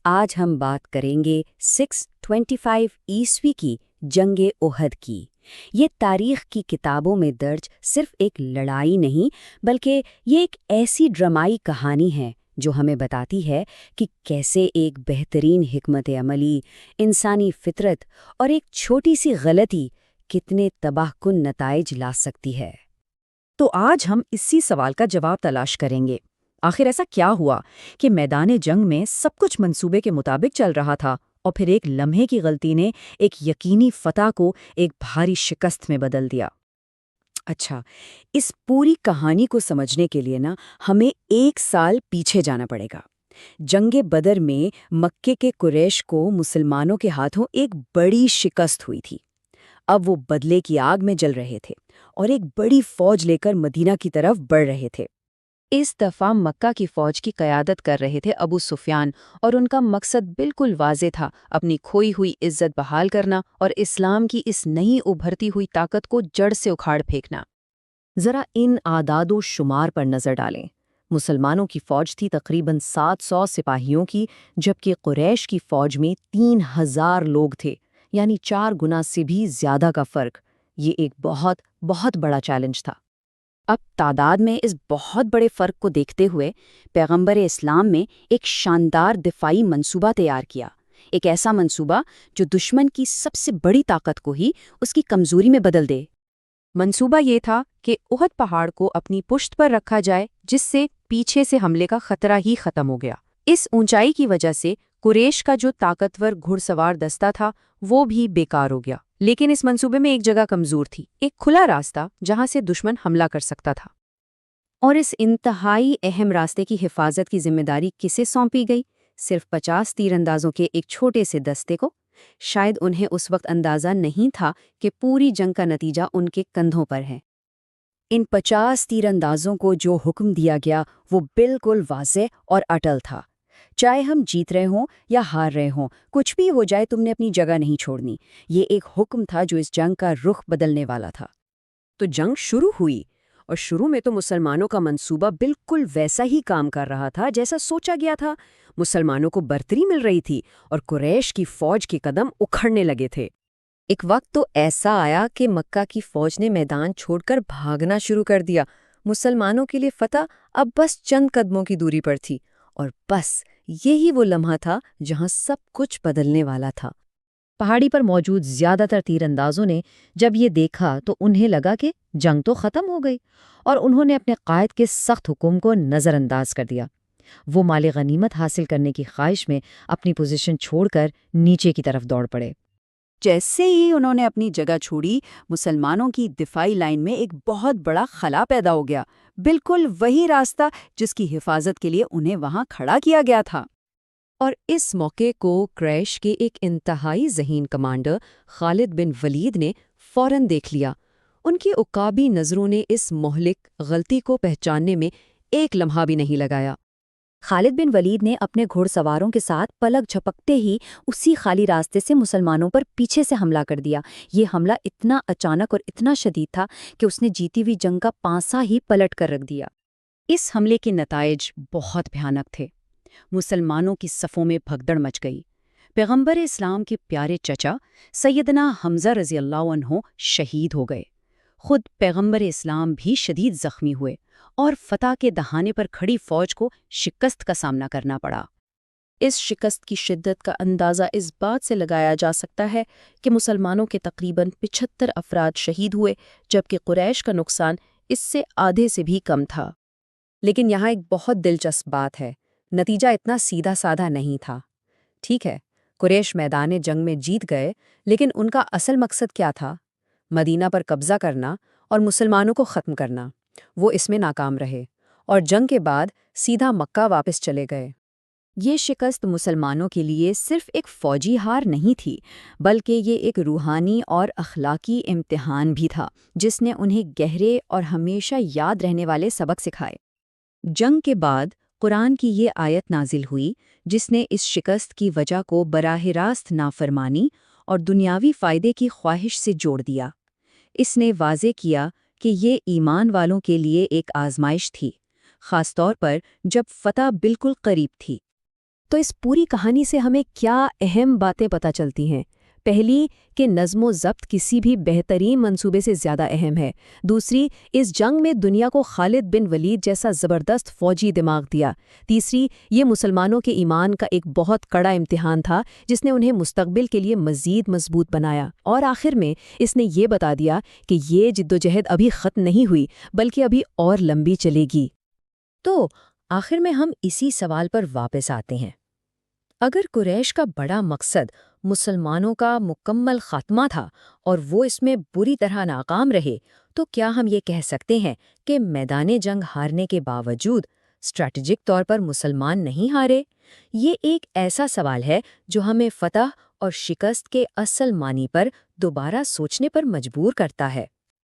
آج ہم بات کریں گے 625 عیسوی کی جنگ احد کی۔ یہ تاریخ کی کتابوں میں درج صرف ایک لڑائی نہیں بلکہ یہ ایک ایسی ڈرامائی کہانی ہے جو ہمیں بتاتی ہے کہ کیسے ایک بہترین حکمت عملی، انسانی فطرت اور ایک چھوٹی سی غلطی کتنے تباہ کن نتائج لا سکتی ہے۔ تو آج ہم اسی سوال کا جواب تلاش کریں گے۔ آخر ایسا کیا ہوا کہ میدان جنگ میں سب کچھ منصوبے کے مطابق چل رہا تھا اور پھر ایک لمحے کی غلطی نے ایک یقینی فتح کو ایک بھاری شکست میں بدل دیا؟ اچھا، اس پوری کہانی کو سمجھنے کے لیے ہمیں 1 سال پیچھے جانا پڑے گا۔ جنگ بدر میں مکے کے قریش کو مسلمانوں کے ہاتھوں ایک بڑی شکست ہوئی تھی۔ اب وہ بدلے کی آگ میں جل رہے تھے اور ایک بڑی فوج لے کر مدینہ کی طرف بڑھ رہے تھے۔ اس دفعہ مکہ کی فوج کی قیادت کر رہے تھے ابو سفیان، اور ان کا مقصد بالکل واضح تھا، اپنی کھوئی ہوئی عزت بحال کرنا اور اسلام کی اس نئی ابھرتی ہوئی طاقت کو جڑ سے اکھاڑ پھینکنا۔ ذرا ان اعداد و شمار پر نظر ڈالیں۔ مسلمانوں کی فوج تھی تقریباً 700 سپاہیوں کی، جبکہ قریش کی فوج میں 3000 لوگ تھے، یعنی 4 گنا سے بھی زیادہ کا فرق۔ یہ ایک بہت بہت بڑا چیلنج تھا۔ اب تعداد میں اس بہت بڑے فرق کو دیکھتے ہوئے پیغمبر اسلام میں ایک شاندار دفاعی منصوبہ تیار کیا، ایک ایسا منصوبہ جو دشمن کی سب سے بڑی طاقت کو ہی اس کی کمزوری میں بدل دے۔ منصوبہ یہ تھا کہ احد پہاڑ کو اپنی پشت پر رکھا جائے، جس سے پیچھے سے حملے کا خطرہ ہی ختم ہو گیا۔ اس اونچائی کی وجہ سے قریش کا جو طاقتور گھڑ سوار دستہ تھا وہ بھی بیکار ہو گیا، لیکن اس منصوبے میں ایک جگہ کمزور تھی، ایک کھلا راستہ جہاں سے دشمن حملہ کر سکتا تھا۔ اور اس انتہائی اہم راستے کی حفاظت کی ذمہ داری کسے سونپی گئی؟ صرف 50 تیر اندازوں کے ایک چھوٹے سے دستے کو۔ شاید انہیں اس وقت اندازہ نہیں تھا کہ پوری جنگ کا نتیجہ ان کے کندھوں پر ہے۔ ان 50 تیر اندازوں کو جو حکم دیا گیا وہ بالکل واضح اور اٹل تھا۔ چاہے ہم جیت رہے ہوں یا ہار رہے ہوں، کچھ بھی ہو جائے تم نے اپنی جگہ نہیں چھوڑنی۔ یہ ایک حکم تھا جو اس جنگ کا رخ بدلنے والا تھا۔ تو جنگ شروع ہوئی، اور شروع میں تو مسلمانوں کا منصوبہ بالکل ویسا ہی کام کر رہا تھا جیسا سوچا گیا تھا۔ مسلمانوں کو برتری مل رہی تھی اور قریش کی فوج کے قدم اکھڑنے لگے تھے۔ ایک وقت تو ایسا آیا کہ مکہ کی فوج نے میدان چھوڑ کر بھاگنا شروع کر دیا۔ مسلمانوں کے لیے فتح اب بس چند قدموں کی دوری پر تھی، اور بس یہی وہ لمحہ تھا جہاں سب کچھ بدلنے والا تھا۔ پہاڑی پر موجود زیادہ تر تیر اندازوں نے جب یہ دیکھا تو انہیں لگا کہ جنگ تو ختم ہو گئی، اور انہوں نے اپنے قائد کے سخت حکم کو نظر انداز کر دیا۔ وہ مال غنیمت حاصل کرنے کی خواہش میں اپنی پوزیشن چھوڑ کر نیچے کی طرف دوڑ پڑے۔ جیسے ہی انہوں نے اپنی جگہ چھوڑی، مسلمانوں کی دفاعی لائن میں ایک بہت بڑا خلا پیدا ہو گیا، بالکل وہی راستہ جس کی حفاظت کے لیے انہیں وہاں کھڑا کیا گیا تھا۔ اور اس موقع کو قریش کے ایک انتہائی ذہین کمانڈر خالد بن ولید نے فوراً دیکھ لیا۔ ان کی عقابی نظروں نے اس مہلک غلطی کو پہچاننے میں ایک لمحہ بھی نہیں لگایا۔ خالد بن ولید نے اپنے گھوڑ سواروں کے ساتھ پلک جھپکتے ہی اسی خالی راستے سے مسلمانوں پر پیچھے سے حملہ کر دیا۔ یہ حملہ اتنا اچانک اور اتنا شدید تھا کہ اس نے جیتی ہوئی جنگ کا پانسا ہی پلٹ کر رکھ دیا۔ اس حملے کے نتائج بہت بھیانک تھے۔ مسلمانوں کی صفوں میں بھگدڑ مچ گئی۔ پیغمبر اسلام کے پیارے چچا سیدنا حمزہ رضی اللہ عنہ شہید ہو گئے۔ خود پیغمبر اسلام بھی شدید زخمی ہوئے، اور فتح کے دہانے پر کھڑی فوج کو شکست کا سامنا کرنا پڑا۔ اس شکست کی شدت کا اندازہ اس بات سے لگایا جا سکتا ہے کہ مسلمانوں کے تقریباً 75 افراد شہید ہوئے، جبکہ قریش کا نقصان اس سے آدھے سے بھی کم تھا۔ لیکن یہاں ایک بہت دلچسپ بات ہے، نتیجہ اتنا سیدھا سادھا نہیں تھا۔ ٹھیک ہے، قریش میدان جنگ میں جیت گئے، لیکن ان کا اصل مقصد کیا تھا؟ مدینہ پر قبضہ کرنا اور مسلمانوں کو ختم کرنا۔ وہ اس میں ناکام رہے، اور جنگ کے بعد سیدھا مکہ واپس چلے گئے۔ یہ شکست مسلمانوں کے لیے صرف ایک فوجی ہار نہیں تھی، بلکہ یہ ایک روحانی اور اخلاقی امتحان بھی تھا، جس نے انہیں گہرے اور ہمیشہ یاد رہنے والے سبق سکھائے۔ جنگ کے بعد قرآن کی یہ آیت نازل ہوئی جس نے اس شکست کی وجہ کو براہ راست نافرمانی اور دنیاوی فائدے کی خواہش سے جوڑ دیا۔ اس نے واضح کیا کہ یہ ایمان والوں کے لیے ایک آزمائش تھی، خاص طور پر جب فتح بالکل قریب تھی۔ تو اس پوری کہانی سے ہمیں کیا اہم باتیں پتہ چلتی ہیں؟ پہلی کہ نظم و ضبط کسی بھی بہترین منصوبے سے زیادہ اہم ہے۔ دوسری، اس جنگ میں دنیا کو خالد بن ولید جیسا زبردست فوجی دماغ دیا۔ تیسری، یہ مسلمانوں کے ایمان کا ایک بہت کڑا امتحان تھا جس نے انہیں مستقبل کے لیے مزید مضبوط بنایا۔ اور آخر میں اس نے یہ بتا دیا کہ یہ جدوجہد ابھی ختم نہیں ہوئی بلکہ ابھی اور لمبی چلے گی۔ تو آخر میں ہم اسی سوال پر واپس آتے ہیں۔ اگر قریش کا بڑا مقصد مسلمانوں کا مکمل خاتمہ تھا اور وہ اس میں بری طرح ناکام رہے، تو کیا ہم یہ کہہ سکتے ہیں کہ میدان جنگ ہارنے کے باوجود اسٹریٹجک طور پر مسلمان نہیں ہارے؟ یہ ایک ایسا سوال ہے جو ہمیں فتح اور شکست کے اصل معنی پر دوبارہ سوچنے پر مجبور کرتا ہے۔